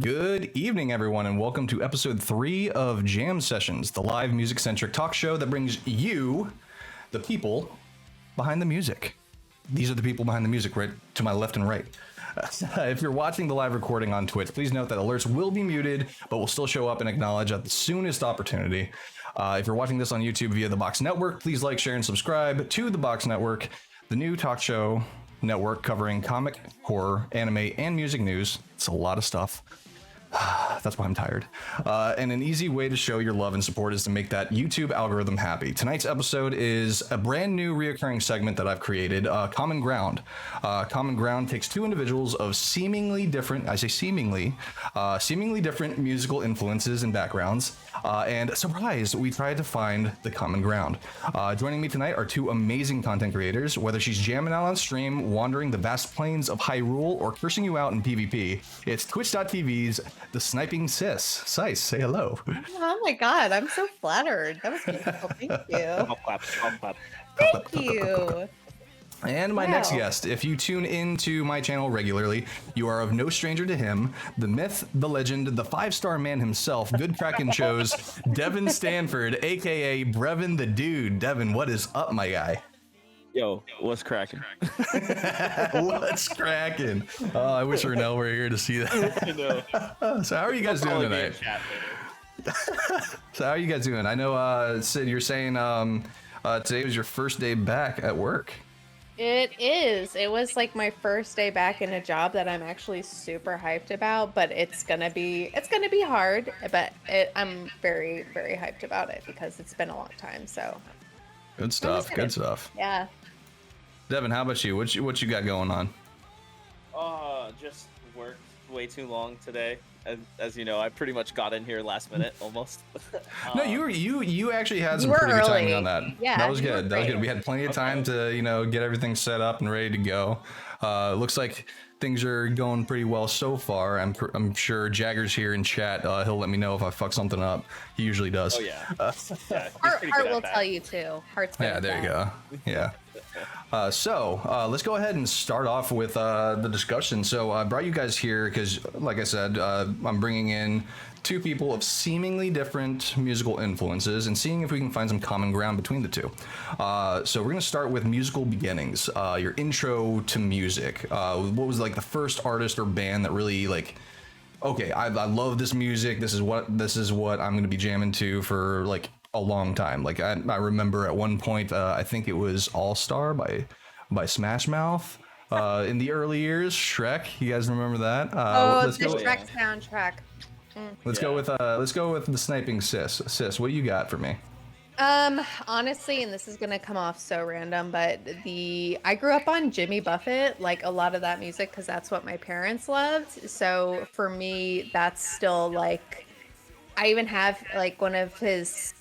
Good evening, everyone, and welcome to episode 3 of Jam Sessions, the live music-centric talk show that brings you, the people behind the music. These are the people behind the music, right to my left and right. If you're watching the live recording on Twitch, please note that alerts will be muted, but will still show up and acknowledge at the soonest opportunity. If you're watching this on YouTube via the Box Network, please like, share, and subscribe to the Box Network, the new talk show network covering comic, horror, anime, and music news. It's a lot of stuff. That's why I'm tired. And an easy way to show your love and support is to make that YouTube algorithm happy. Tonight's episode is a brand new reoccurring segment that I've created, Common Ground. Common Ground takes two individuals of seemingly different, I say seemingly different musical influences and backgrounds. And surprise, we tried to find the common ground. Joining me tonight are two amazing content creators. Whether she's jamming out on stream, wandering the vast plains of Hyrule, or cursing you out in PvP, it's Twitch.tv's The Sniping Sis. Sice, say hello. Oh my god, I'm so flattered. That was beautiful. Thank you. Thank you. And my next guest, if you tune into my channel regularly, you are of no stranger to him, the myth, the legend, the five-star man himself, Good Kraken chose, Devin Stanford, aka Brehvin the Dude. Devin, what is up, my guy? Yo, what's cracking? What's cracking? Oh, I wish Ernell were here to see that. I know. So how are you guys doing tonight? So how are you guys doing? I know, Sid, you're saying today was your first day back at work. It is. It was like my first day back in a job that I'm actually super hyped about, but it's gonna be hard. But I'm very, very hyped about it because it's been a long time. So good stuff. Good stuff. Yeah. Devin, how about you? What you got going on? Just worked way too long today. As you know, I pretty much got in here last minute almost. No, you actually had some were pretty good early. timing on that. Yeah, that was you were good. That was great. good. We had plenty of time to get everything set up and ready to go. Looks like things are going pretty well so far. I'm sure Jagger's here in chat. He'll let me know if I fuck something up. He usually does. Oh yeah. Yeah, he's Heart pretty good at will that. tell you too. Heart's Yeah, there you go. Yeah. So let's go ahead and start off with the discussion. So I brought you guys here because, like I said, I'm bringing in two people of seemingly different musical influences and seeing if we can find some common ground between the two. So we're going to start with musical beginnings. Your intro to music. What was like the first artist or band that really like, okay, I love this music. This is what I'm going to be jamming to for like a long time. Like I remember at one point, I think it was All Star by Smash Mouth. In the early years, Shrek. You guys remember that? The Shrek soundtrack. Let's go with the Sniping Sis. Sis, what you got for me? Honestly, and this is gonna come off so random, but I grew up on Jimmy Buffett, like a lot of that music, because that's what my parents loved. So for me, that's still like, I even have like one of his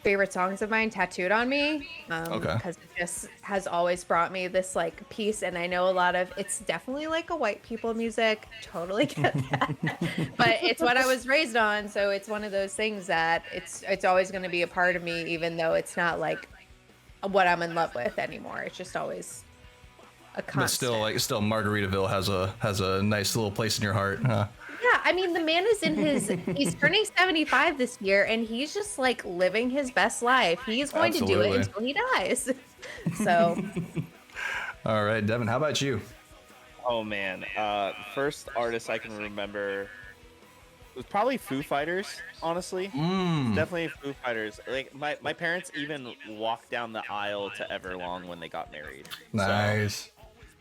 favorite songs of mine tattooed on me, because it just has always brought me this like peace. And I know it's definitely like a white people music, totally get that, but it's what I was raised on, so it's one of those things that it's always going to be a part of me, even though it's not like what I'm in love with anymore. It's just always a constant. But still Margaritaville has a nice little place in your heart, huh? Yeah, I mean, the man is he's turning 75 this year, and he's just like living his best life. He's going to do it until he dies. So. All right, Devin, how about you? Oh man, first artist I can remember was probably Foo Fighters. Honestly, definitely Foo Fighters. Like my parents even walked down the aisle to Everlong when they got married. Nice. So,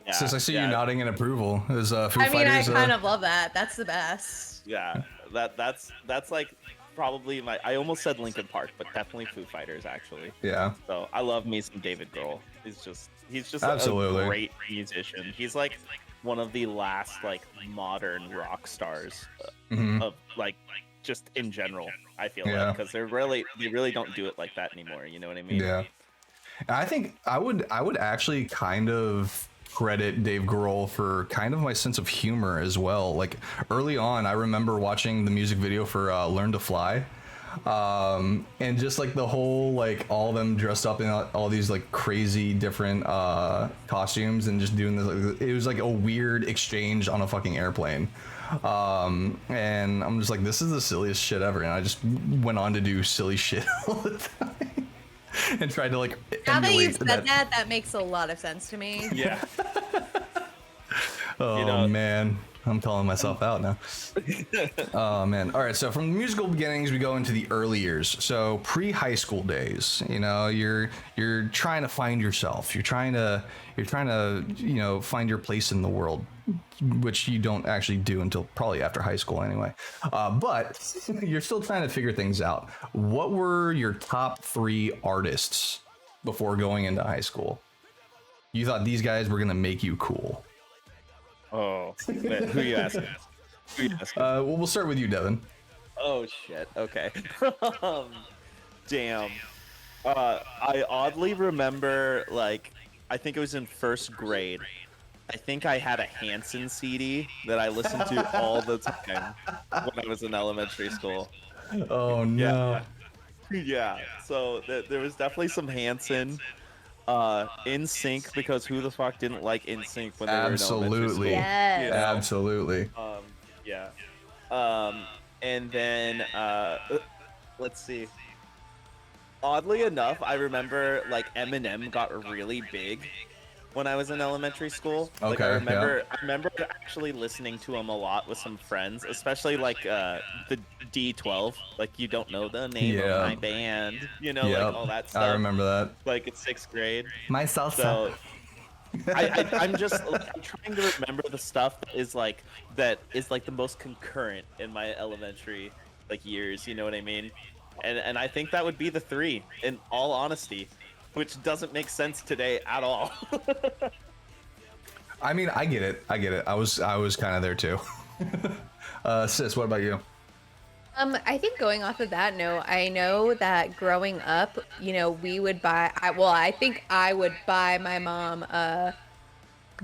yeah, Since I see you nodding in approval, is Foo Fighters? I kind of love that. That's the best. Yeah, that's like probably I almost said Linkin Park, but definitely Foo Fighters actually. Yeah. So I love me some David Grohl. He's just Absolutely a great musician. He's like one of the last like modern rock stars of like just in general. I feel like because they really don't do it like that anymore. You know what I mean? Yeah. I think I would actually kind of credit Dave Grohl for kind of my sense of humor as well. Like early on, I remember watching the music video for Learn to Fly, and just like the whole like all of them dressed up in all these like crazy different costumes and just doing this. Like, it was like a weird exchange on a fucking airplane. And I'm just like, this is the silliest shit ever. And I just went on to do silly shit all the time and tried to like Now that emulate you've said that makes a lot of sense to me. Yeah. Oh man, I'm calling myself out now. Oh man. All right, so from the musical beginnings we go into the early years. So pre-high school days, you know, you're trying to find yourself. You're trying to you know, find your place in the world, which you don't actually do until probably after high school anyway. But you're still trying to figure things out. What were your top 3 artists before going into high school? You thought these guys were gonna make you cool. Oh, man, who you asking? Well, we'll start with you, Devin. Oh shit. Okay. Damn. I oddly remember, like, I think it was in first grade. I think I had a Hanson CD that I listened to all the time when I was in elementary school. Oh no. Yeah. So there was definitely some Hanson. Itsxndr, because who the fuck didn't like Itsxndr when they were in elementary school? Yes. You know? Absolutely. Yeah. And then let's see. Oddly enough, I remember like Eminem got really big when I was in elementary school. Like, I remember actually listening to him a lot with some friends, especially like the D12. Like, you don't know the name of my band, you know, like all that stuff. I remember that. Like in 6th grade. My salsa. So I'm just like, I'm trying to remember the stuff that is like the most concurrent in my elementary like years. You know what I mean? And I think that would be the 3, in all honesty, which doesn't make sense today at all. I mean, I get it. I was kind of there too. Sis, what about you? I think going off of that note, I know that growing up, you know, we would buy, I think I would buy my mom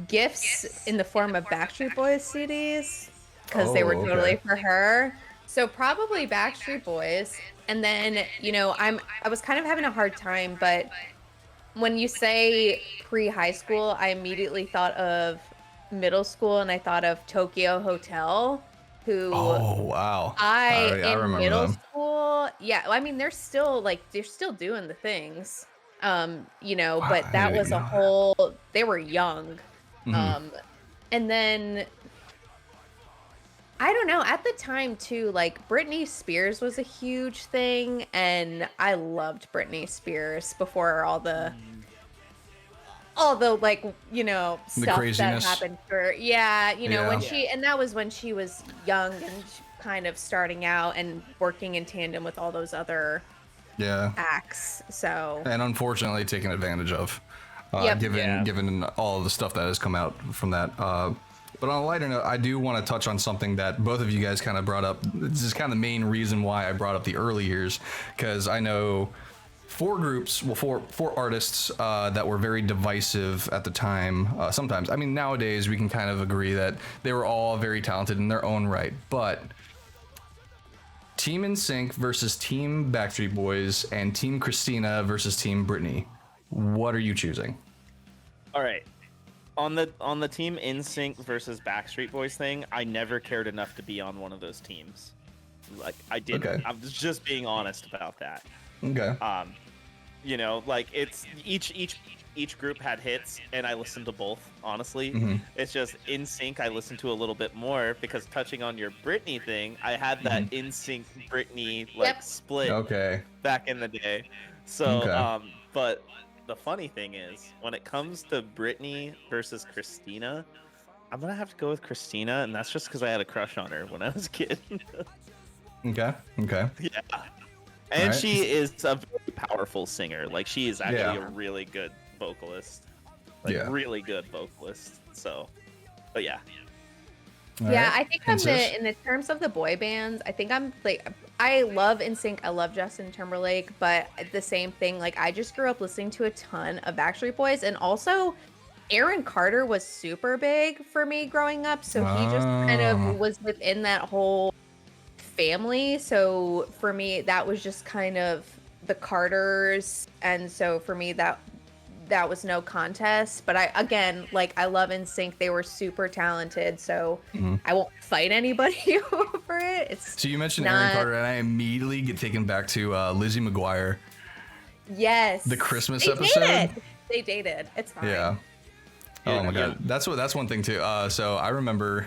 gifts in the form of Backstreet Boys CDs because they were totally for her. So probably Backstreet Boys. And then, you know, I was kind of having a hard time, but when you say pre-high school, I immediately thought of middle school and I thought of Tokyo Hotel, who I remember middle school. Yeah, I mean they're still doing the things. You know, but that was a whole, they were young. And then I don't know, at the time too, like Britney Spears was a huge thing and I loved Britney Spears before all the like, you know, stuff that happened for, you know, when that was when she was young and kind of starting out and working in tandem with all those other acts. So, and unfortunately taken advantage of, given all of the stuff that has come out from that. But on a lighter note, I do want to touch on something that both of you guys kind of brought up. This is kind of the main reason why I brought up the early years, because I know 4 artists that were very divisive at the time. Sometimes, I mean, nowadays we can kind of agree that they were all very talented in their own right. But Team NSYNC versus Team Backstreet Boys and Team Christina versus Team Britney. What are you choosing? All right. On the Team NSYNC versus Backstreet Boys thing, I never cared enough to be on one of those teams. Like, I didn't. Okay. I'm just being honest about that. Okay. You know, like, it's each group had hits, and I listened to both. Honestly, It's just NSYNC I listened to a little bit more because, touching on your Britney thing, I had that NSYNC Britney split back in the day. So, but the funny thing is, when it comes to Britney versus Christina, I'm gonna have to go with Christina, and that's just because I had a crush on her when I was a kid. Okay. Yeah. And she is a very powerful singer. Like, she is actually a really good vocalist. Really good vocalist. So, but yeah. I think in the terms of the boy bands, I think I'm like, I love NSYNC, I love Justin Timberlake, but the same thing, like, I just grew up listening to a ton of Backstreet Boys, and also Aaron Carter was super big for me growing up, so he just kind of was within that whole family. So for me, that was just kind of the Carters, and so for me, that that was no contest. But I love NSYNC. They were super talented, so I won't fight anybody over it. So you mentioned Aaron Carter, and I immediately get taken back to Lizzie McGuire. Yes. The Christmas episode. They dated. It's fine. Yeah. Oh my god, that's one thing too. So I remember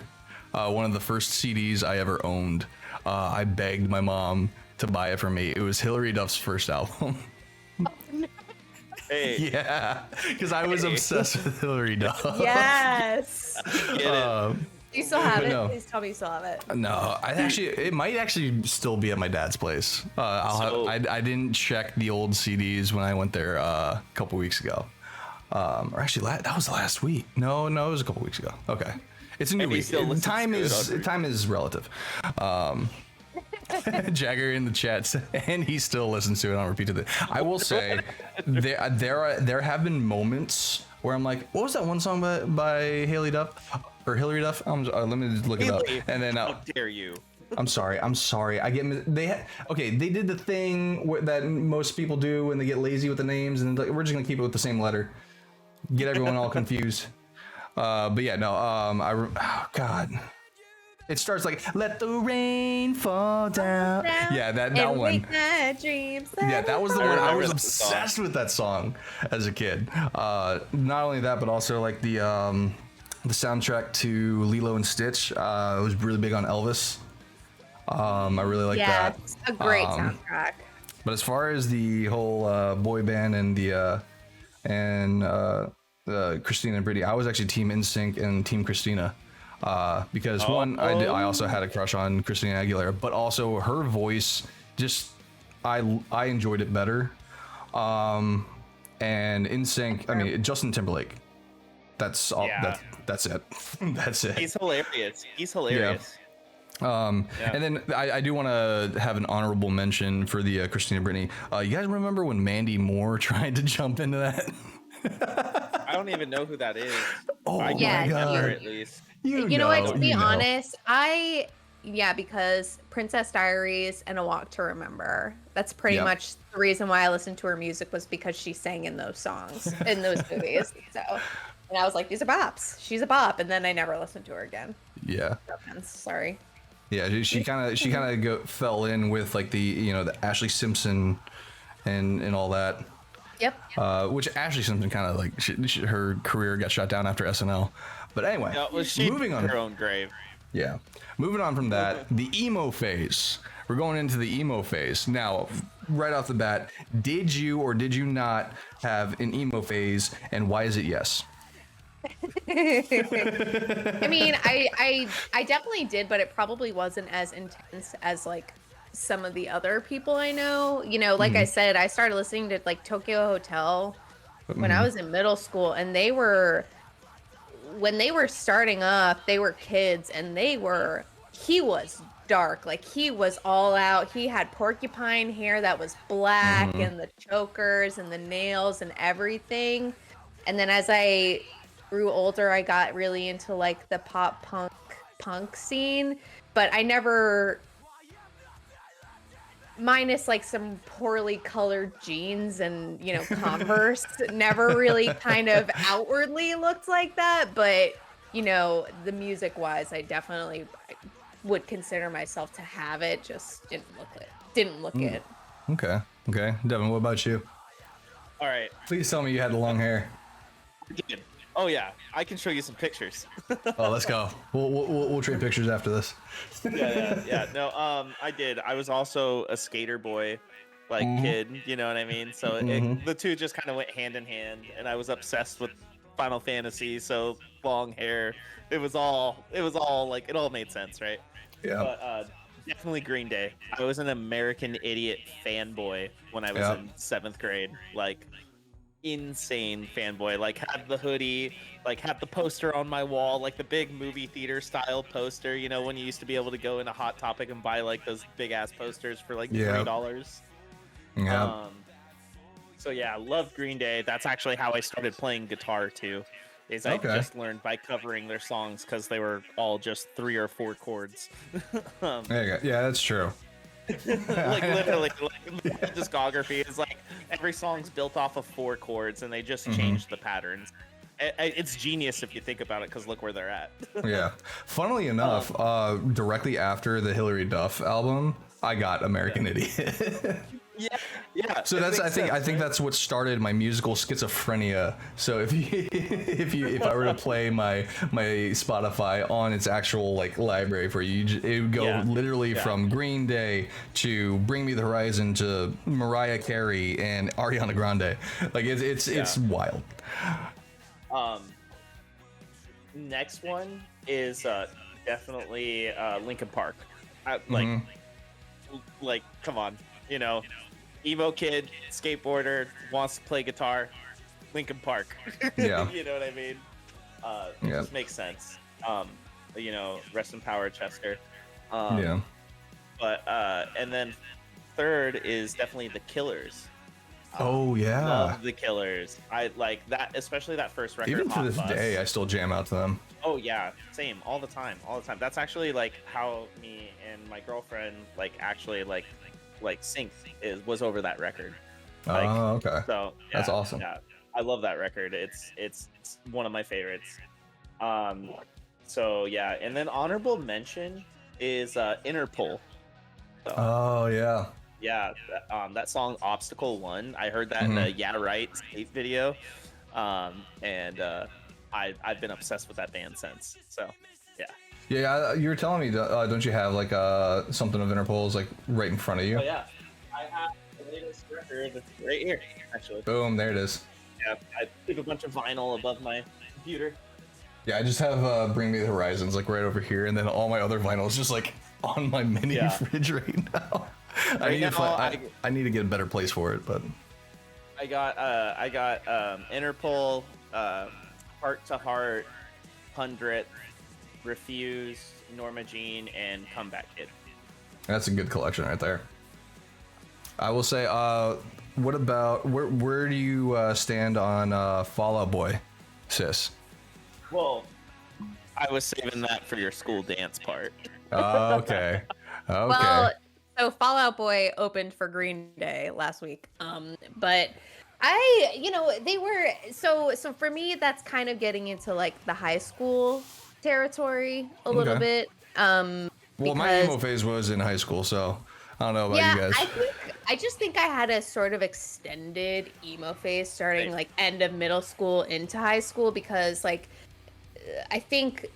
one of the first CDs I ever owned. I begged my mom to buy it for me. It was Hilary Duff's first album. Hey. Yeah, because I was obsessed with Hilary Duff. Yes. Get it. Do you still have it? No. Please tell me you still have it. No, it might actually still be at my dad's place. I didn't check the old CDs when I went there a couple weeks ago. Or actually, that was last week. No, it was a couple weeks ago. Okay, it's a new week. Time is relative. Jagger in the chat, and he still listens to it on repeat. I will say, there have been moments where I'm like, what was that one song by Haley Duff or Hilary Duff? Let me just look it up. And then how dare you? I'm sorry. I get they did the thing that most people do when they get lazy with the names, and we're just gonna keep it with the same letter, get everyone all confused. But yeah, no. Oh God. It starts like "Let the rain fall down." Yeah, that one. Yeah, that was the one. I was obsessed with that song as a kid. Not only that, but also like the soundtrack to Lilo and Stitch. I was really big on Elvis. I really like that. Yeah, it's a great soundtrack. But as far as the whole boy band and Christina and Britney, I was actually Team NSYNC and Team Christina. Because I also had a crush on Christina Aguilera, but also her voice, just I enjoyed it better. And NSYNC, I mean Justin Timberlake. That's all. Yeah. That's it. That's it. He's hilarious. Yeah. And then I do want to have an honorable mention for the Christina Britney. You guys remember when Mandy Moore tried to jump into that? I don't even know who that is. Oh my god! At least. You know what? To be honest, because Princess Diaries and A Walk to Remember. That's pretty much the reason why I listened to her music, was because she sang in those songs in those movies. So, and I was like, these are bops. She's a bop, and then I never listened to her again. Yeah. No offense, sorry. Yeah, she kind of fell in with like the Ashley Simpson and all that. Yep. Which Ashley Simpson kind of like her career got shut down after SNL. But anyway, moving on. Her own grave. Yeah, moving on from that, the emo phase. We're going into the emo phase now. Right off the bat, did you or did you not have an emo phase, and why is it yes? I mean, I definitely did, but it probably wasn't as intense as like some of the other people I know. Like I said, I started listening to like Tokyo Hotel when I was in middle school, and when they were starting up, they were kids, and he was dark. Like, he was all out. He had porcupine hair that was black, and the chokers and the nails and everything. And then as I grew older, I got really into like the pop punk scene, but I never, minus like some poorly colored jeans and Converse, never really kind of outwardly looked like that. But the music wise, I definitely would consider myself to have it, just didn't look it. Okay Devin, what about you? All right, please tell me you had the long hair. Oh yeah, I can show you some pictures. Oh, let's go. We'll trade pictures after this. Yeah. No, I did. I was also a skater boy, kid. You know what I mean? So the two just kind of went hand in hand, and I was obsessed with Final Fantasy. So long hair. It was all like, it all made sense, right? Yeah. But definitely Green Day. I was an American Idiot fanboy when I was in 7th grade. Like, insane fanboy. Like, had the hoodie, like had the poster on my wall, like the big movie theater style poster, when you used to be able to go into Hot Topic and buy like those big ass posters for like $3. Yeah. So yeah, loved Green Day. That's actually how I started playing guitar too. I just learned by covering their songs because they were all just 3 or 4 chords. There you go. Yeah, that's true. Like literally, like the discography is like every song's built off of 4 chords, and they just changed the patterns. It's genius if you think about it, because look where they're at. Yeah. Funnily enough, directly after the Hillary Duff album, I got American Idiot. Yeah. So I think that's what started my musical schizophrenia. So if I were to play my Spotify on its actual like library for you, it would go literally from Green Day to Bring Me the Horizon to Mariah Carey and Ariana Grande. Like it's wild. Next one is definitely Linkin Park. Like, come on, emo kid, skateboarder, wants to play guitar, Linkin Park. Yeah. You know what I mean? It just makes sense. Rest in power, Chester. Yeah. But and then third is definitely the Killers. Oh yeah. Love the Killers. I like that, especially that first record. Even to Hot this Bus. day, I still jam out to them. Oh yeah, same, all the time. That's actually like how me and my girlfriend actually synced was over that record. Oh, okay. So that's awesome. Yeah, I love that record. It's one of my favorites. So yeah, and then honorable mention is Interpol. So, Oh yeah. yeah, that song "Obstacle One." I heard that in the Yeah Right skate video, and I've been obsessed with that band since. So, yeah. Yeah, you were telling me, don't you have like something of Interpol's like right in front of you? Oh yeah, I have the latest record right here, actually. Boom, there it is. Yeah, I keep a bunch of vinyl above my computer. Yeah, I just have Bring Me the Horizons like right over here, and then all my other vinyl is just like on my mini fridge right now. I need to get a better place for it, but I got Interpol, Heart to Heart, 100th, Refused, Norma Jean, and Comeback Kid. that's a good collection right there. I will say, what about where do you stand on Fall Out Boy, sis? Well, I was saving that for your school dance part. Okay. Well, so Fall Out Boy opened for Green Day last week. But they were so for me that's kind of getting into like the high school territory a little bit. Well, my emo phase was in high school, so I don't know about you guys. I just think I had a sort of extended emo phase starting like end of middle school into high school, because like I think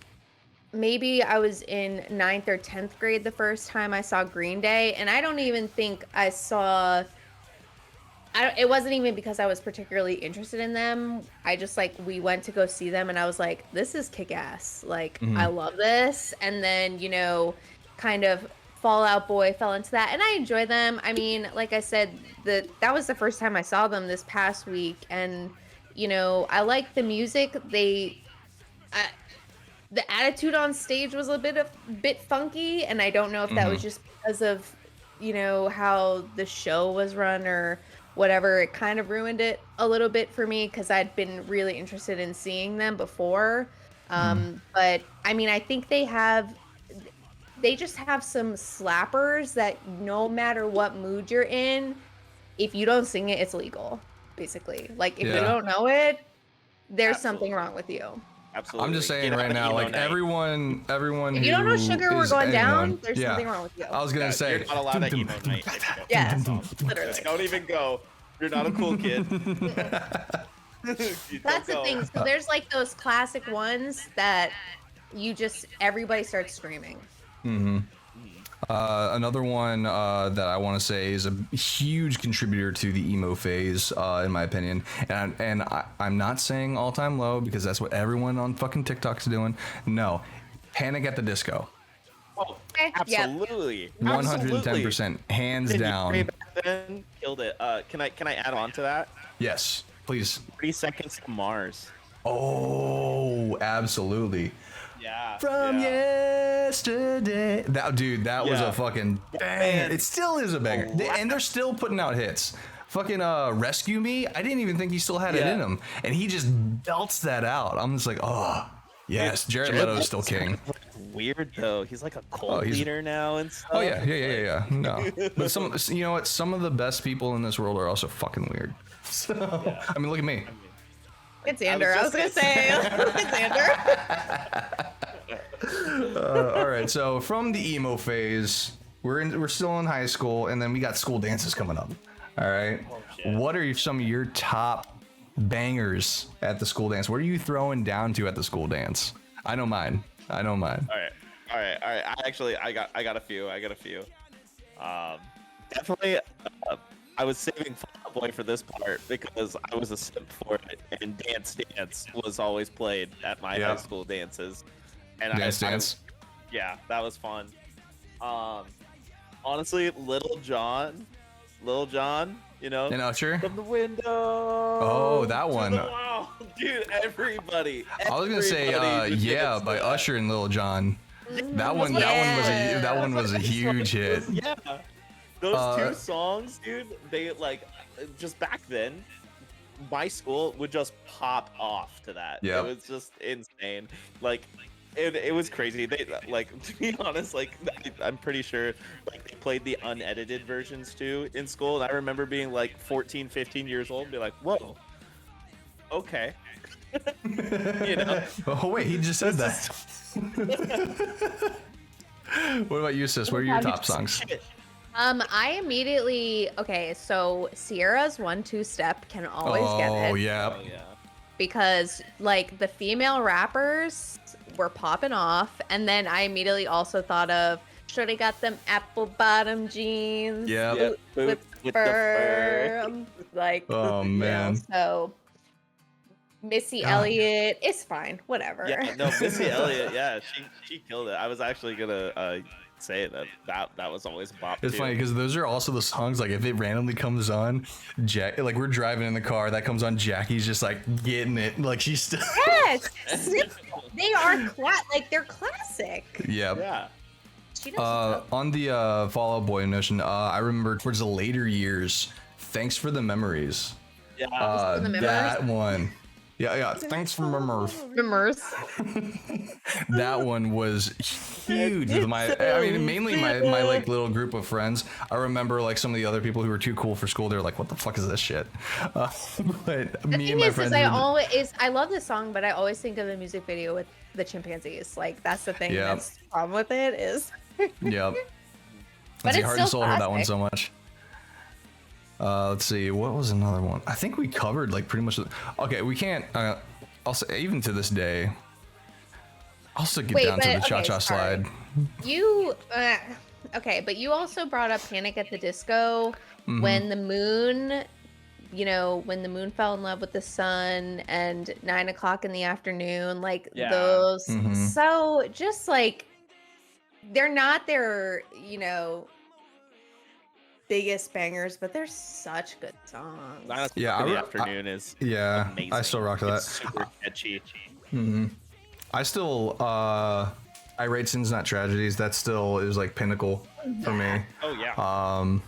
maybe I was in 9th or 10th grade the first time I saw Green Day, and I don't even think I saw it wasn't even because I was particularly interested in them. I just we went to go see them and I was like, this is kick-ass. Like, I love this. And then, kind of Fall Out Boy fell into that, and I enjoy them. I mean, like I said, that was the first time I saw them this past week, and I like the music. The attitude on stage was a bit funky, and I don't know if that was just because of how the show was run or whatever. It kind of ruined it a little bit for me because I'd been really interested in seeing them before. But I mean, I think they just have some slappers that no matter what mood you're in, if you don't sing it, it's legal, basically. Like, if you don't know it, there's something wrong with you. Absolutely. I'm just saying right now, like everyone if you don't know Sugar We're Going Down, there's yeah. something wrong with you. I was gonna say, you're not allowed at emo night. Yeah, literally. Don't even go. You're not a cool kid. That's the thing. So there's like those classic ones that everybody starts screaming. Another one that I want to say is a huge contributor to the emo phase, in my opinion. And I'm not saying All Time Low because that's what everyone on fucking TikTok's doing. No, Panic at the Disco. Oh, absolutely. 110%, hands down. Way back then, killed it. Can I add on to that? Yes, please. 30 Seconds to Mars. Oh, absolutely. Yeah. From yesterday. That was a fucking bang. It still is a banger. And they're still putting out hits. Fucking Rescue Me. I didn't even think he still had it in him. And he just belts that out. I'm just like, oh, yes, Jared Leto's still king. weird though. He's like a cult leader now and stuff. Oh yeah. No, but you know what? Some of the best people in this world are also fucking weird. So I mean, look at me. It's Itsxndr. I was gonna say Itsxndr. All right. So from the emo phase, we're still in high school, and then we got school dances coming up. All right. What are some of your top bangers at the school dance? What are you throwing down to at the school dance? I know mine. All right. I got a few. Definitely. I was saving Fall Out Boy for this part because I was a simp for it, and Dance Dance was always played at my high school dances. And Dance. Yeah, that was fun. Honestly, Little John, you know, And Usher. from the window. Oh, that one. Dude, everybody. I was gonna say, yeah, by Usher and Lil Jon. That one was a huge hit. Yeah. Those two songs, dude, they like just back then, my school would just pop off to that. Yeah. It was just insane. Like it was crazy. They like, to be honest, like I'm pretty sure like they played the unedited versions too in school, and I remember being like 14, 15 years old and be like, whoa, okay. You know? Oh wait, he just said that. What about you, sis? What are your top songs? I immediately so Sierra's 1-2 step can always get it. Oh yeah. Because like the female rappers were popping off, and then I immediately also thought of Shorty got them apple bottom jeans. Yeah. With the fur. Like Oh man. So Missy Elliott, it's fine, whatever. Yeah, no, Missy Elliott, yeah, she killed it. I was actually gonna say that was always a bop. It's funny because those are also the songs, like if it randomly comes on, like we're driving in the car, that comes on, Jackie's just like getting it, like she's still. Yes, they are they're classic. Yeah. She does On the Fall Out Boy notion, I remember towards the later years, Thanks for the Memories. Yeah. That one. Yeah. Thanks for memories. That one was huge with mainly my like little group of friends. I remember like some of the other people who were too cool for school. They were like, "What the fuck is this shit?" But me and my friends. I love this song, but I always think of the music video with the chimpanzees. Like that's the thing. Yeah. That's the problem with it is. Yep. But See, it's Heart still and Soul heard that one classic. so much. Let's see, what was another one? I think we covered like pretty much. Okay, we can't. I'll say even to this day, I'll still get down to the cha-cha slide. You but you also brought up Panic at the Disco when the moon, when the moon fell in love with the sun, and 9 o'clock in the afternoon, like those. So just like they're not their, biggest bangers, but they're such good songs. Yeah, the afternoon is amazing. I still rock to that. It's super catchy. I still I rate Sins Not Tragedies. That still is like pinnacle for me. Oh yeah.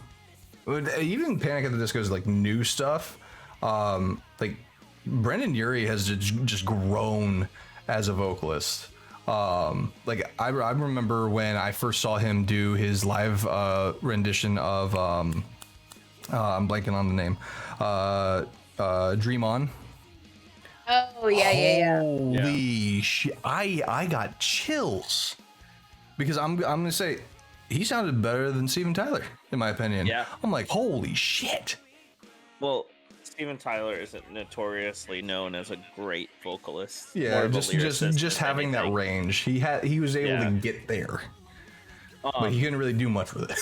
Even Panic at the Disco is like new stuff. Like Brendan Urie has just grown as a vocalist. Like I remember when I first saw him do his live rendition of I'm blanking on the name, Dream On. Oh yeah. Holy shit! I got chills because I'm gonna say he sounded better than Steven Tyler in my opinion. Yeah. I'm like, holy shit. Well, Steven Tyler isn't notoriously known as a great vocalist. Yeah, just having that range. He was able to get there, but he couldn't really do much with it.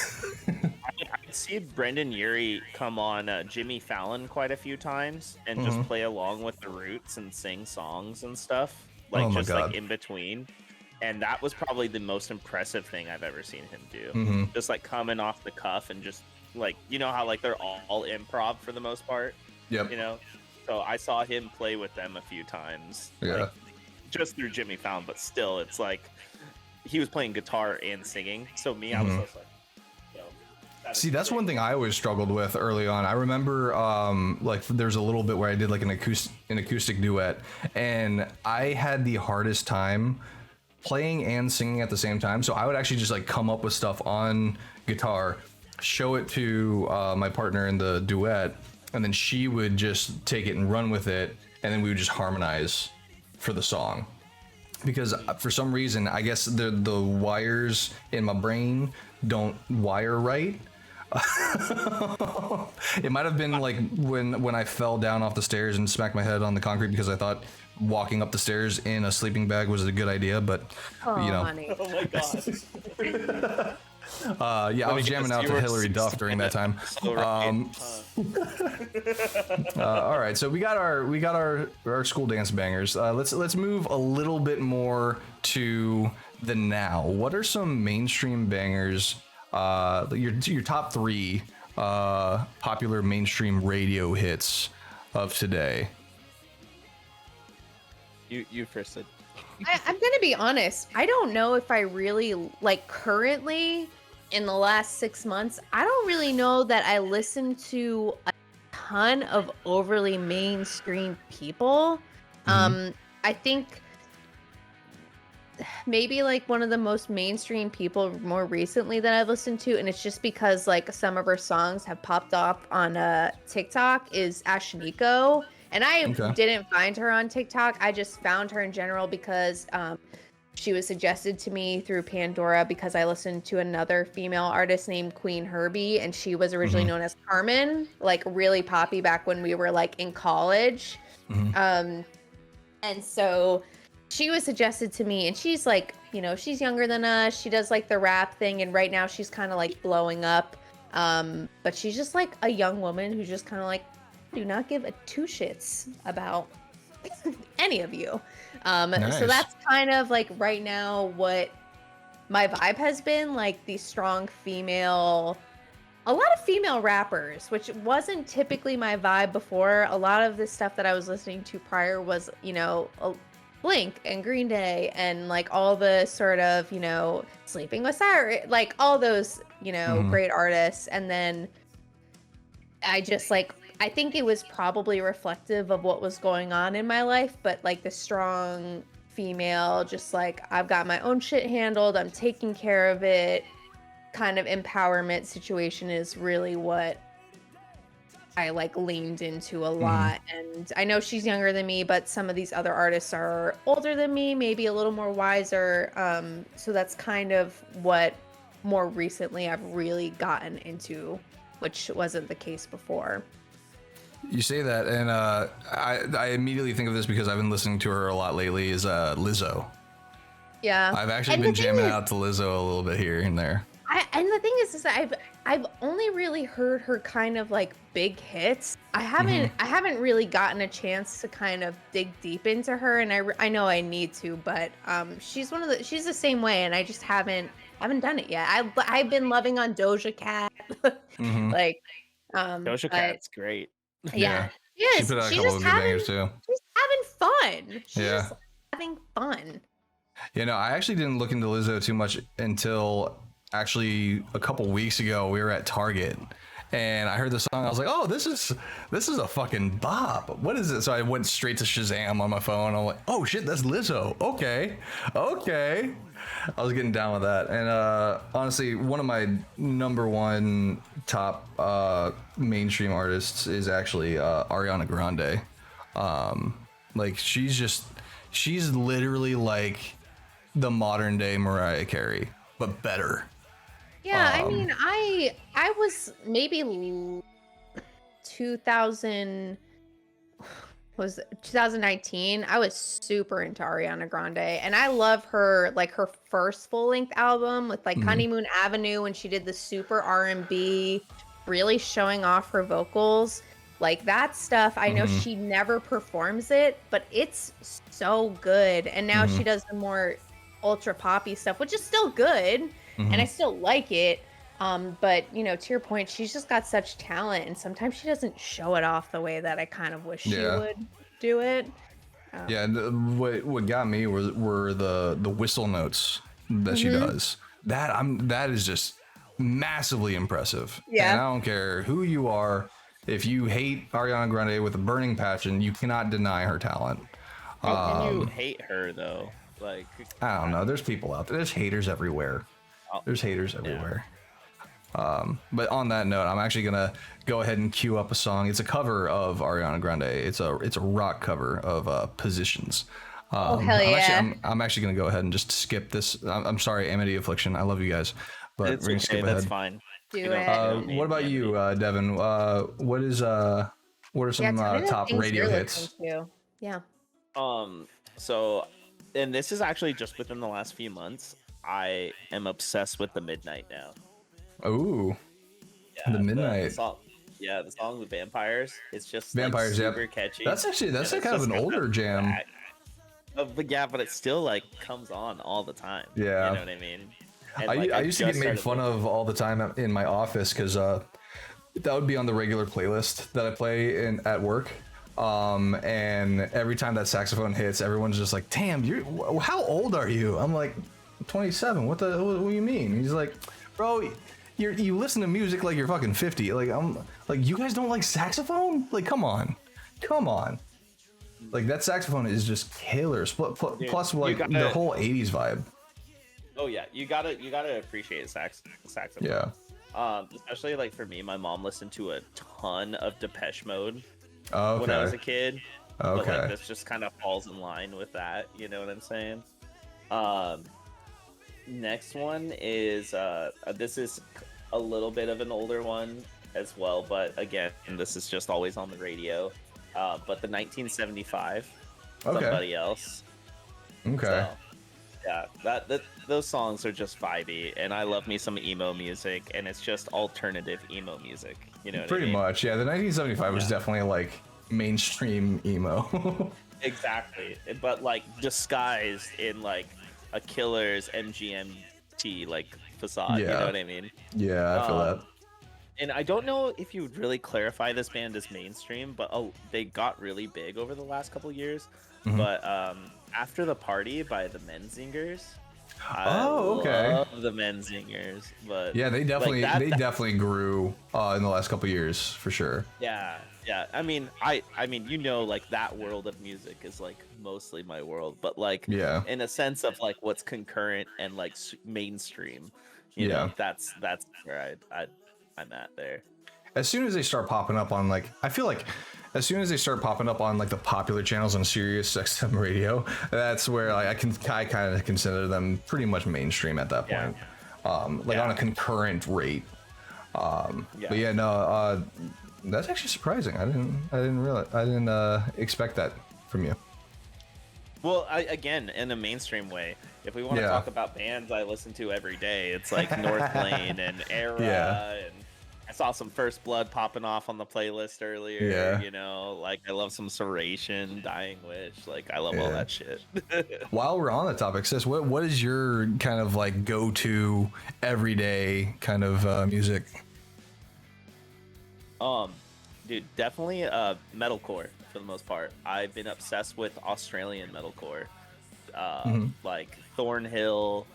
I see Brendan Urie come on Jimmy Fallon quite a few times and just play along with the Roots and sing songs and stuff, like like in between. And that was probably the most impressive thing I've ever seen him do. Just like coming off the cuff and just like, how like they're all improv for the most part. Yep. So I saw him play with them a few times. Yeah. Like, just through Jimmy Fallon, but still, it's like he was playing guitar and singing. So I was just like, see, that's one thing I always struggled with early on. I remember like there's a little bit where I did like an acoustic duet, and I had the hardest time playing and singing at the same time. So I would actually just like come up with stuff on guitar, show it to my partner in the duet, and then she would just take it and run with it, and then we would just harmonize for the song. Because for some reason, I guess the wires in my brain don't wire right. It might have been like when I fell down off the stairs and smacked my head on the concrete because I thought walking up the stairs in a sleeping bag was a good idea, but you know. Honey. Oh my god. Yeah, I was jamming out to Hillary Duff during that time. All right, so we got our school dance bangers. Let's move a little bit more to the now. What are some mainstream bangers? Your top 3 popular mainstream radio hits of today. You first said. I'm gonna be honest. I don't know if I really like currently in the last 6 months. I don't really know that I listen to a ton of overly mainstream people. I think maybe like one of the most mainstream people more recently that I've listened to, and it's just because like some of her songs have popped up on TikTok, is Ashniko. And I didn't find her on TikTok. I just found her in general because she was suggested to me through Pandora because I listened to another female artist named Queen Herbie, and she was originally known as Carmen, like really poppy back when we were like in college. And so she was suggested to me, and she's like, you know, she's younger than us. She does like the rap thing, and right now she's kind of like blowing up. But she's just like a young woman who's just kind of like, do not give a two shits about any of you. Nice. So that's kind of like right now what my vibe has been, like these strong a lot of female rappers, which wasn't typically my vibe before. A lot of the stuff that I was listening to prior was, you know, Blink and Green Day and like all the sort of, you know, Sleeping with Sirens, like all those, you know, great artists. And then I just like, I think it was probably reflective of what was going on in my life, but like the strong female, just like, I've got my own shit handled, I'm taking care of it, kind of empowerment situation is really what I like leaned into a lot. And I know she's younger than me, but some of these other artists are older than me, maybe a little more wiser. So that's kind of what more recently I've really gotten into, which wasn't the case before. You say that, and I immediately think of this because I've been listening to her a lot lately, is Lizzo. Yeah. I've actually been jamming out to Lizzo a little bit here and there. And the thing is I've only really heard her kind of like big hits. I haven't really gotten a chance to kind of dig deep into her, and I know I need to, but she's the same way, and I just haven't done it yet. I've been loving on Doja Cat. Like Doja Cat's great. Yeah. She put out a couple of good bangers too. She's having fun. She's Yeah. just having fun. You know, I actually didn't look into Lizzo too much until actually a couple weeks ago. We were at Target and I heard the song. I was like, oh, this is a fucking bop. What is it? So I went straight to Shazam on my phone. I'm like, oh shit, that's Lizzo. Okay. I was getting down with that. And honestly, one of my number one top mainstream artists is actually Ariana Grande. Like she's literally like the modern day Mariah Carey, but better. Yeah, I mean, I was maybe 2019. I was super into Ariana Grande, and I love her, like her first full-length album with like Honeymoon Avenue, when she did the super R&B, really showing off her vocals. Like that stuff, I know she never performs it, but it's so good. And now she does the more ultra poppy stuff, which is still good, and I still like it. But you know, to your point, she's just got such talent, and sometimes she doesn't show it off the way that I kind of wish she would do it. Yeah, what got me were the whistle notes that she does. That is just massively impressive. Yeah, and I don't care who you are. If you hate Ariana Grande with a burning passion, you cannot deny her talent. How can you hate her though? Like, I don't know. There's people out there. There's haters everywhere. There's haters everywhere. But on that note, I'm actually gonna go ahead and cue up a song. It's a cover of Ariana Grande. It's a rock cover of Positions. Oh hell yeah! I'm actually gonna go ahead and just skip this. I'm sorry, Amity Affliction. I love you guys, but it's we're gonna okay. skip That's ahead. fine. Do it. What about you, Devin? What are some Tell me the top things radio you're hits? listening to. Yeah. So, and this is actually just within the last few months. I am obsessed with the Midnight now. Ooh, Yeah, the Midnight. The song "The Vampires." It's just Vampires, like, super catchy. That's like kind of an older jam. But it still like comes on all the time. Yeah, you know what I mean. And, I used to get made fun of all the time in my office because that would be on the regular playlist that I play at work. And every time that saxophone hits, everyone's just like, "Damn, how old are you?" I'm like, 27. What do you mean? He's like, "Bro, you listen to music like you're fucking 50." Like, I'm like, "You guys don't like saxophone? Like, come on." Like, that saxophone is just killer. Plus, like, the whole 80s vibe. Oh yeah, you gotta appreciate saxophone. Yeah. Especially like for me, my mom listened to a ton of Depeche Mode Okay. when I was a kid. Okay. But like this just kind of falls in line with that. You know what I'm saying? Next one is this is a little bit of an older one as well, but again, this is just always on the radio. But the 1975, Somebody Else. Okay. So, yeah, those songs are just vibey, and I love me some emo music, and it's just alternative emo music. You know what Pretty I mean? much, yeah. The 1975 was definitely like mainstream emo. Exactly, but like disguised in like a Killer's MGMT like facade. Yeah. You know what I mean? Yeah, I feel that. And I don't know if you would really clarify this band as mainstream, but they got really big over the last couple years. Mm-hmm. But After the Party by the Menzingers. Okay. Love the Menzingers, but Yeah, they definitely like definitely grew in the last couple years for sure. Yeah. I mean, I mean, you know, like that world of music is like mostly my world, but like, Yeah. in a sense of like what's concurrent and like mainstream, you know, that's where I'm at there. As soon as they start popping up on like, I feel like as soon as they start popping up on like the popular channels on Sirius XM radio, that's where like, I kind of consider them pretty much mainstream at that point. On a concurrent rate. But yeah, no, that's actually surprising. I didn't expect that from you. Well, again, in a mainstream way, if we want to talk about bands I listen to every day, it's like North Lane and Era, and I saw some First Blood popping off on the playlist earlier. Yeah. You know, like I love some Serration, Dying Wish, like I love all that shit. While we're on the topic, sis, what is your kind of like go-to everyday kind of music? Dude, definitely metalcore for the most part. I've been obsessed with Australian metalcore, like Thornhill,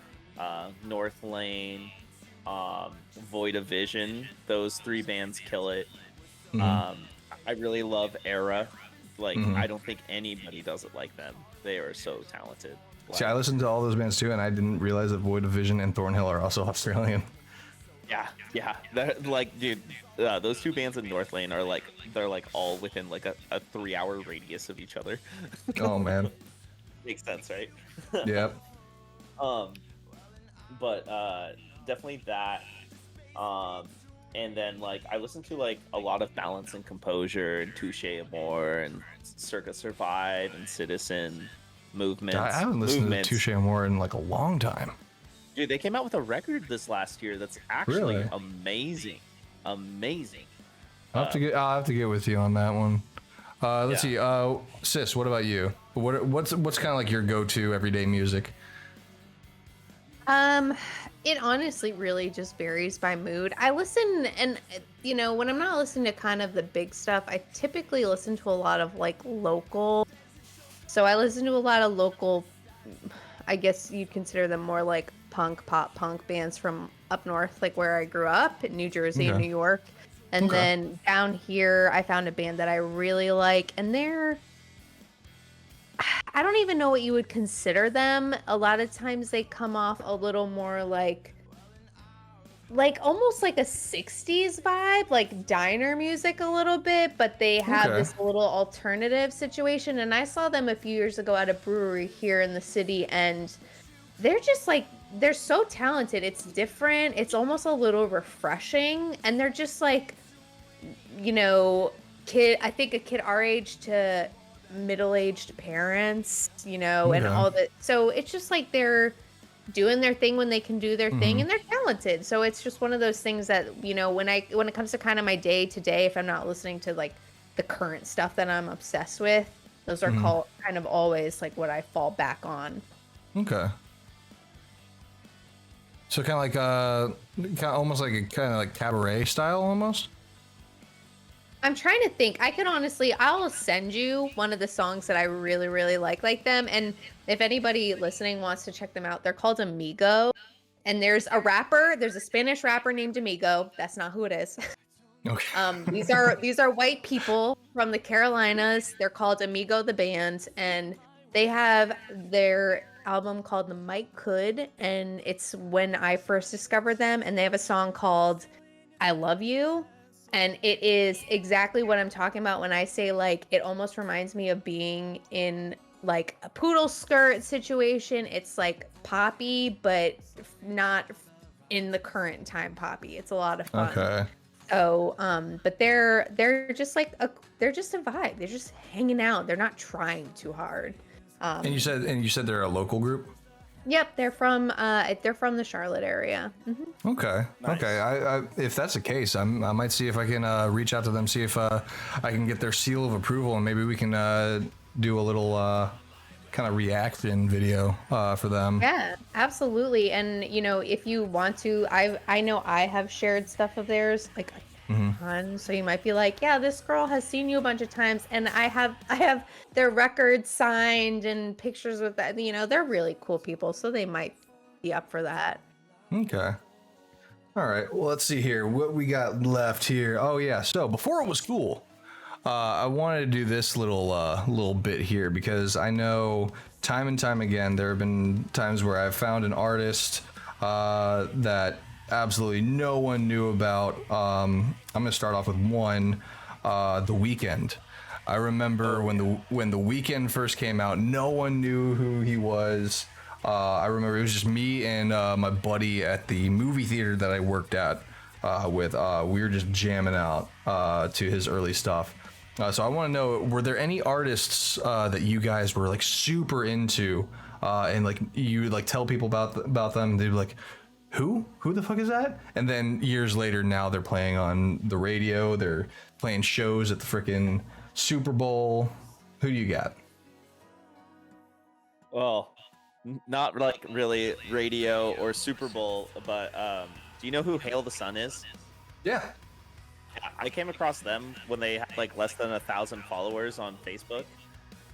North Lane, Void of Vision. Those three bands kill it. I really love Era. Like I don't think anybody does it like them. They are so talented. Like, See, I listened to all those bands too, and I didn't realize that Void of Vision and Thornhill are also Australian. Yeah. They're, like, dude, those two bands in North Lane are like, they're like all within like a 3-hour radius of each other. Oh man. Makes sense, right? Yep. But definitely that. And then like I listen to like a lot of Balance and Composure and Touche Amore and Circa Survive and Citizen Movements. I haven't listened to Touche Amore in like a long time. Dude, they came out with a record this last year that's actually Really? amazing. I'll have to get with you on that one. Let's see. Sis, what about you? What's kind of like your go-to everyday music? It honestly really just varies by mood. I listen, and you know, when I'm not listening to kind of the big stuff, I typically listen to a lot of like local. So I listen to a lot of local, I guess you'd consider them more like pop punk bands from up north, like where I grew up in New Jersey and New York. And then down here, I found a band that I really like, and I don't even know what you would consider them. A lot of times they come off a little more like almost like a 60s vibe, like diner music a little bit, but they have this little alternative situation. And I saw them a few years ago at a brewery here in the city, and they're just like, they're so talented. It's different. It's almost a little refreshing. And they're just like, I think a kid our age to middle-aged parents, and all that. So it's just like they're doing their thing when they can do their thing, and they're talented. So it's just one of those things that, when it comes to kind of my day to day, if I'm not listening to like the current stuff that I'm obsessed with, those are called kind of always like what I fall back on. Okay. So kind of like almost like a kind of like cabaret style almost. I'm trying to think. I'll send you one of the songs that I really, really like them. And if anybody listening wants to check them out, they're called Amigo. And there's a Spanish rapper named Amigo. That's not who it is. Okay. These are white people from the Carolinas. They're called Amigo the band, and they have their album called The Mike Could, and it's when I first discovered them, and they have a song called I Love You. And it is exactly what I'm talking about when I say, like, it almost reminds me of being in, like, a poodle skirt situation. It's, like, poppy, but not in the current time poppy. It's a lot of fun. Okay. So, but they're just like, they're just a vibe. They're just hanging out. They're not trying too hard. And you said they're a local group? Yep, they're from the Charlotte area. Mm-hmm. Okay. Nice. Okay. I if that's the case, I might see if I can reach out to them, see if I can get their seal of approval, and maybe we can do a little kind of reaction video for them. Yeah, absolutely. And if you want to, I know I have shared stuff of theirs like a ton. So you might be like, yeah, this girl has seen you a bunch of times, and I have their records signed and pictures with that. They're really cool people, so they might be up for that. Okay. All right. Well, let's see here. What we got left here. Oh yeah. So before it was cool, I wanted to do this little bit here because I know time and time again there have been times where I've found an artist that absolutely no one knew about. I'm gonna start off with one, The Weeknd. I remember when the Weeknd first came out, no one knew who he was. I remember it was just me and my buddy at the movie theater that I worked at with. We were just jamming out to his early stuff. So I want to know, were there any artists that you guys were like super into, and like you like tell people about them, and they'd be like, who the fuck is that? And then years later, now they're playing on the radio, they're playing shows at the freaking Super Bowl. Who do you got? Well, not like really radio or Super Bowl, but do you know who Hail the Sun is? Yeah. I came across them when they had like less than 1,000 followers on Facebook.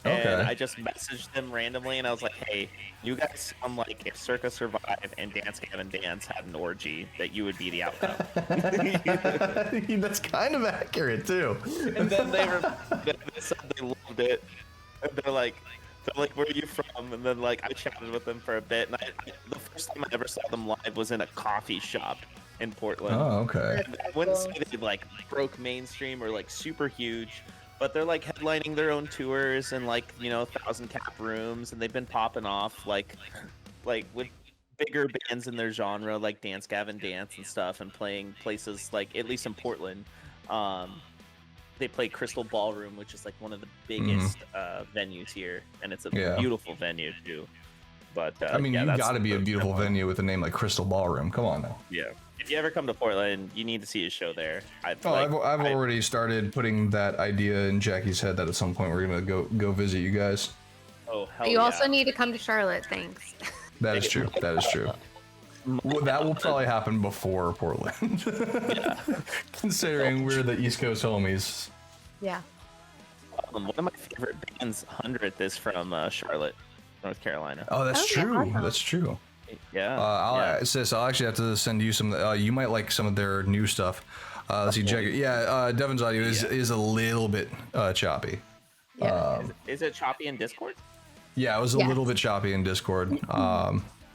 Okay. And I just messaged them randomly, and I was like, "Hey, you guys sound like if Circa Survive and Dance Gavin Dance had an orgy, that you would be the outcome." That's kind of accurate too. And then they said they loved it, and they're like, "Where are you from?" And then like I chatted with them for a bit, and the first time I ever saw them live was in a coffee shop in Portland. Oh, okay. And I wouldn't say they like broke mainstream or like super huge, but they're like headlining their own tours and like 1,000 cap rooms, and they've been popping off like with bigger bands in their genre like Dance Gavin Dance and stuff, and playing places like, at least in Portland, they play Crystal Ballroom, which is like one of the biggest venues here, and it's a beautiful venue too. But I mean, you got to be a beautiful venue with a name like Crystal Ballroom. Come on now. Yeah. If you ever come to Portland, you need to see a show there. I've already started putting that idea in Jackie's head that at some point we're gonna go visit you guys. Oh, hell You also need to come to Charlotte. Thanks. That is true. That is true. Well, that will probably happen before Portland. Yeah. Considering we're the East Coast homies. Yeah. One of my favorite bands, 100th, is from Charlotte, North Carolina. Oh, that's true. Awesome. That's true. Yeah. Sis, I'll actually have to send you some. You might like some of their new stuff. Let's see, check it. Yeah, Devin's audio is a little bit choppy. Yeah. Is it choppy in Discord? Yeah, it was a Yes. little bit choppy in Discord.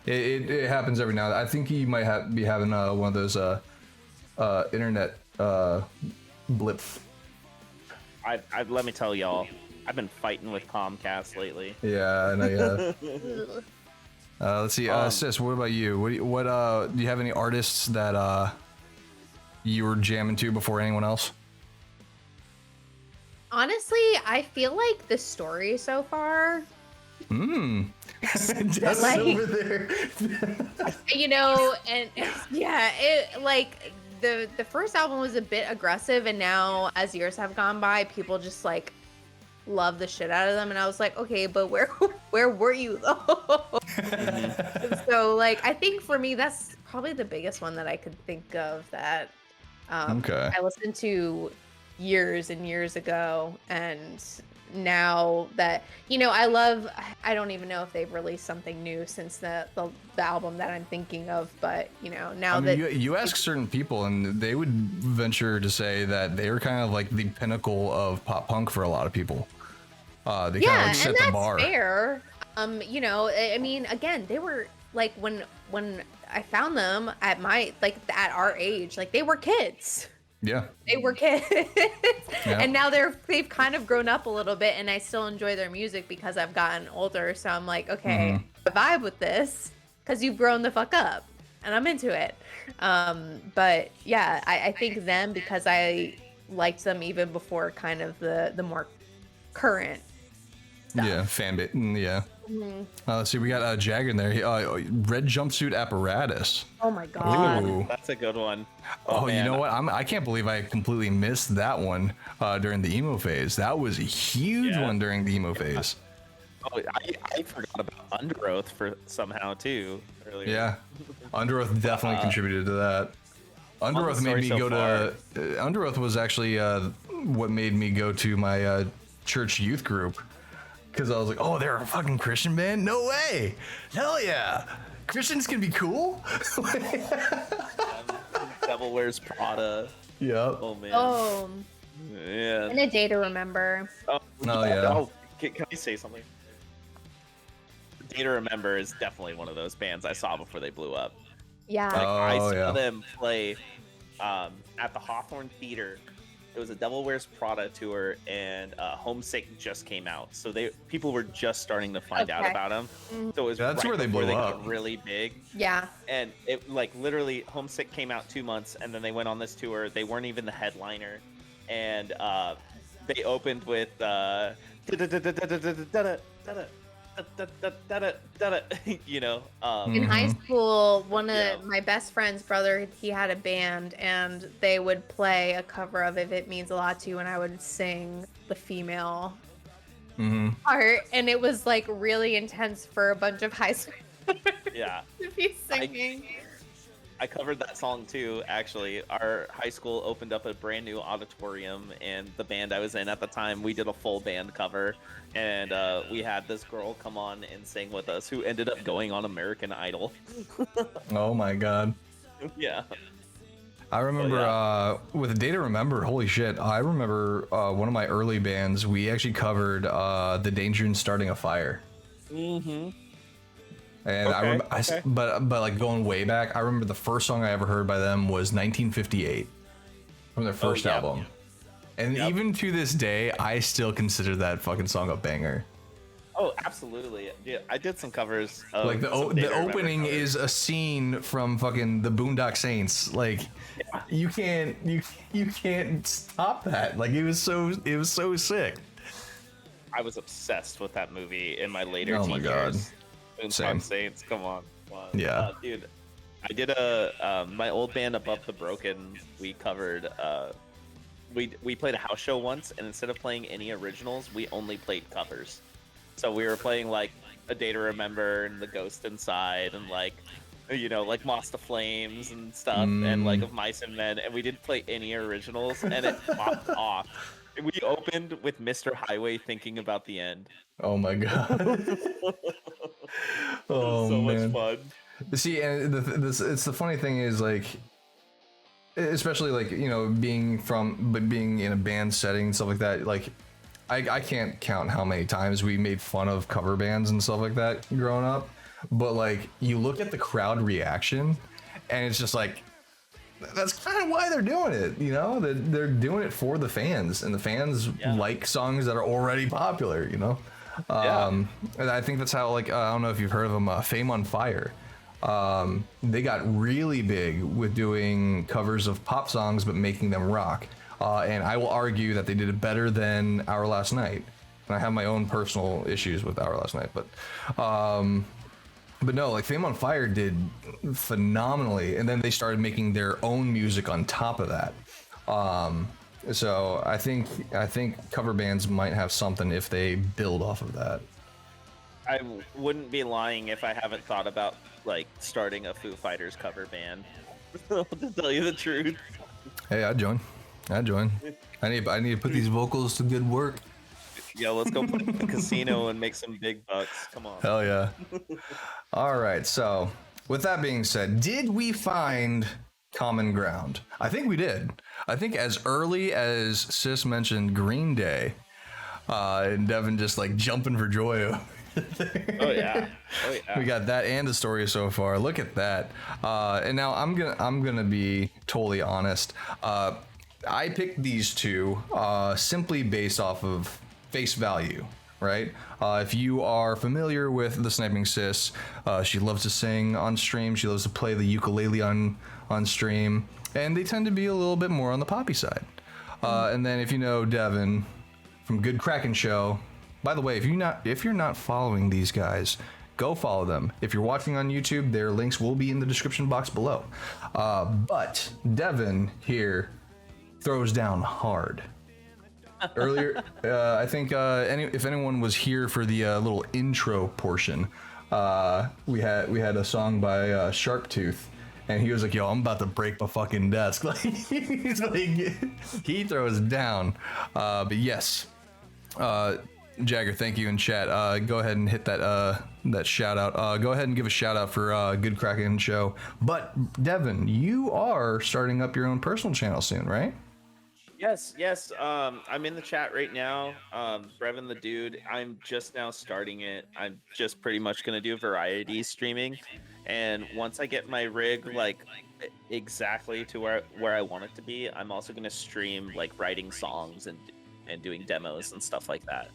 It happens every now and then. I think you might be having one of those internet blips. Let me tell y'all, I've been fighting with Comcast lately. Yeah, I know you have. Let's see, Sis, what about you? What do you have any artists that you were jamming to before anyone else? Honestly, I feel like the story so far, That's Like- over there. you know, and yeah, it like the first album was a bit aggressive, and now as years have gone by, people just like love the shit out of them, and I was like, okay, but where were you though? So like, I think for me, that's probably the biggest one that I could think of that Okay. I listened to years and years ago, and now that, you know, I don't even know if they've released something new since the album that I'm thinking of, but you know, now I mean, that you ask certain people, and they would venture to say that they were kind of like the pinnacle of pop punk for a lot of people. They kind of yeah, like and set that's the bar. fair. You know, I mean, again, they were like when I found them at at our age, like they were kids. Yeah. They were kids. Yeah. And now they've kind of grown up a little bit, and I still enjoy their music because I've gotten older. So I'm like, okay, I vibe with this because you've grown the fuck up, and I'm into it. But yeah, I think them because I liked them even before kind of the more current stuff. Yeah, fan bit. Yeah. Let's see, we got Jag in there. Red jumpsuit apparatus. Oh my god. Ooh. That's a good one. Oh, you man. know what? I can't believe I completely missed that one during the emo phase. That was a huge Yeah. one during the emo phase. Oh, I forgot about Under Oath for somehow too earlier. Yeah, Under Oath definitely contributed to that. Under Oath made me story so go to. Under Oath was actually what made me go to my church youth group, because I was like, oh, they're a fucking Christian band? No way! Hell yeah! Christians can be cool. Devil Wears Prada. Yep. Oh man. Oh, Yeah. and a day to remember. Oh, yeah. Oh, can I say something? Day to Remember is definitely one of those bands I saw before they blew up. Yeah. I Oh, saw yeah. them play at the Hawthorne Theater. It was a Devil Wears Prada tour, and Homesick just came out, so people were just starting to find out Okay. about them. So it was That's right where they before blew got up. really big, Yeah. and it like literally Homesick came out 2 months, and then they went on this tour. They weren't even the headliner, and they opened with you know, In high school, one of Yeah. my best friend's brother, he had a band, and they would play a cover of If It Means a Lot to You, and I would sing the female part, and it was like really intense for a bunch of high school yeah. to be singing. I covered that song too, actually. Our high school opened up a brand new auditorium, and the band I was in at the time, we did a full band cover, and we had this girl come on and sing with us who ended up going on American Idol. Oh my god. Yeah. I remember with a Day to Remember, holy shit. I remember one of my early bands, we actually covered The Danger in Starting a Fire. Mm-hmm. And Okay. but like going way back, I remember the first song I ever heard by them was 1958 from their first yeah. album. And Yep. even to this day, I still consider that fucking song a banger. Oh, absolutely. Yeah, I did some covers. Of Like the some Day to Remember opening covers. is a scene from fucking the Boondock Saints. Like you can't stop that. Like it was so sick. I was obsessed with that movie in my later Oh teen my God. years. Same. Boondock Saints, come on. Yeah. Dude, I did my old band Above the Broken. We covered. We played a house show once, and instead of playing any originals, we only played covers. So we were playing like A Day to Remember and The Ghost Inside, and like, you know, like Moss to Flames and stuff, and like Of Mice and Men, and we didn't play any originals, and it popped off. We opened with Mr. Highway, Thinking About the End. Oh my god. Oh So man. much fun. See, and it's the funny thing is like, especially like, you know, being in a band setting and stuff like that. Like, I can't count how many times we made fun of cover bands and stuff like that growing up. But like, you look at the crowd reaction, and it's just like, that's kind of why they're doing it, you know? They're doing it for the fans, and the fans like songs that are already popular, you know? And I think that's how, like, I don't know if you've heard of them, Fame on Fire. They got really big with doing covers of pop songs, but making them rock. And I will argue that they did it better than Our Last Night. And I have my own personal issues with Our Last Night, but no, like Fame on Fire did phenomenally, and then they started making their own music on top of that. So I think cover bands might have something if they build off of that. I wouldn't be lying if I haven't thought about like starting a Foo Fighters cover band. To tell you the truth. Hey, I'd join. I need to put these vocals to good work. Yeah, let's go play the casino and make some big bucks. Come on. Hell yeah. All right, so with that being said, did we find common ground? I think we did. I think as early as Sis mentioned Green Day, and Devin just like jumping for joy. Oh yeah. We got that and a story so far. Look at that. And now I'm gonna be totally honest. I picked these two simply based off of face value, right? If you are familiar with the Sniping Sis, she loves to sing on stream. She loves to play the ukulele on stream, and they tend to be a little bit more on the poppy side. And then if you know Devin from Good Kraken Show, by the way, if you're not following these guys, go follow them. If you're watching on YouTube, their links will be in the description box below. But Devin here throws down hard. Earlier, I think if anyone was here for the little intro portion, we had a song by Sharptooth, and he was like, "Yo, I'm about to break my fucking desk." Like, he's like, he throws down. But yes, Jagger, thank you in chat. Go ahead and hit that shout out. Go ahead and give a shout out for Good Kraken Show. But Devin, you are starting up your own personal channel soon, right? Yes. I'm in the chat right now. Brehvin the dude. I'm just now starting it. I'm just pretty much gonna do variety streaming, and once I get my rig like exactly to where I want it to be, I'm also gonna stream like writing songs and doing demos and stuff like that.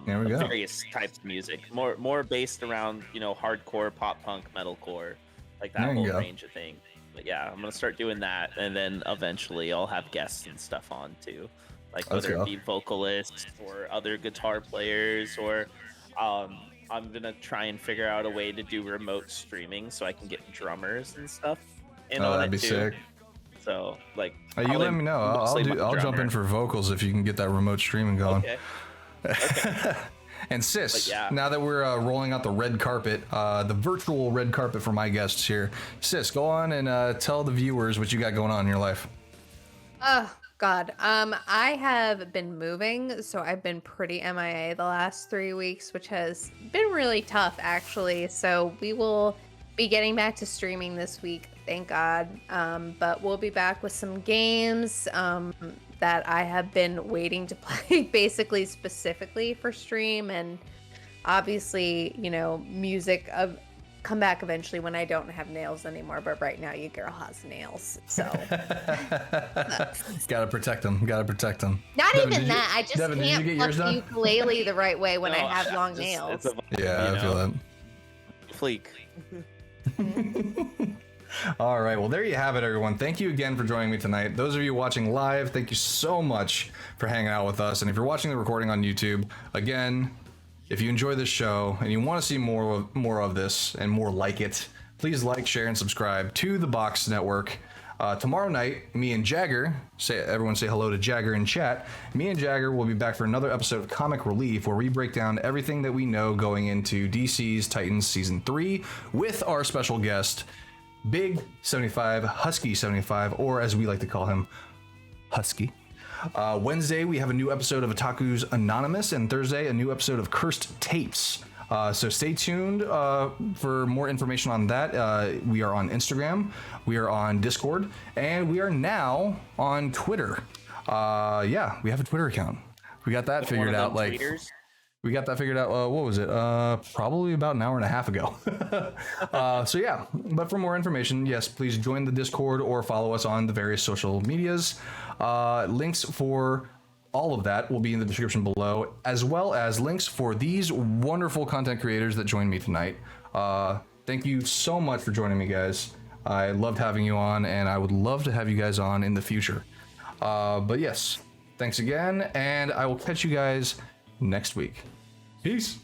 There we go. Various types of music, more based around hardcore, pop punk, metalcore, like that whole range of things. But yeah, I'm gonna start doing that, and then eventually I'll have guests and stuff on too, like whether it be vocalists or other guitar players, or I'm gonna try and figure out a way to do remote streaming so I can get drummers and stuff in on that'd it be too. Sick. So like, you let me know. I'll jump in for vocals if you can get that remote streaming going. Okay. And Sis, yeah. now that we're rolling out the red carpet, the virtual red carpet for my guests here, Sis, go on and tell the viewers what you got going on in your life. Oh God. I have been moving, so I've been pretty MIA the last 3 weeks, which has been really tough actually. So we will be getting back to streaming this week, thank God. But we'll be back with some games that I have been waiting to play basically specifically for stream, and obviously, music come back eventually when I don't have nails anymore, but right now your girl has nails, so gotta protect them. Not Devin, even that. I just Devin, can't pluck the ukulele the right way when I have long nails. I feel that. Fleek. All right, well, there you have it, everyone. Thank you again for joining me tonight. Those of you watching live, thank you so much for hanging out with us. And if you're watching the recording on YouTube, again, if you enjoy this show and you want to see more of this and more like it, please like, share, and subscribe to the Box Network. Tomorrow night, me and Jagger, everyone say hello to Jagger in chat. Me and Jagger will be back for another episode of Comic Relief, where we break down everything that we know going into DC's Titans Season 3 with our special guest, Big 75, Husky 75, or as we like to call him, Husky. Wednesday, we have a new episode of Otaku's Anonymous, and Thursday, a new episode of Cursed Tapes. So stay tuned for more information on that. We are on Instagram, we are on Discord, and we are now on Twitter. We have a Twitter account. We got that One figured of out them like tweeters? we got that figured out. What was it? Probably about an hour and a half ago. So yeah, but for more information, yes, please join the Discord or follow us on the various social medias. Links for all of that will be in the description below, as well as links for these wonderful content creators that joined me tonight. Thank you so much for joining me, guys. I loved having you on, and I would love to have you guys on in the future. But yes, thanks again, and I will catch you guys next week. Peace.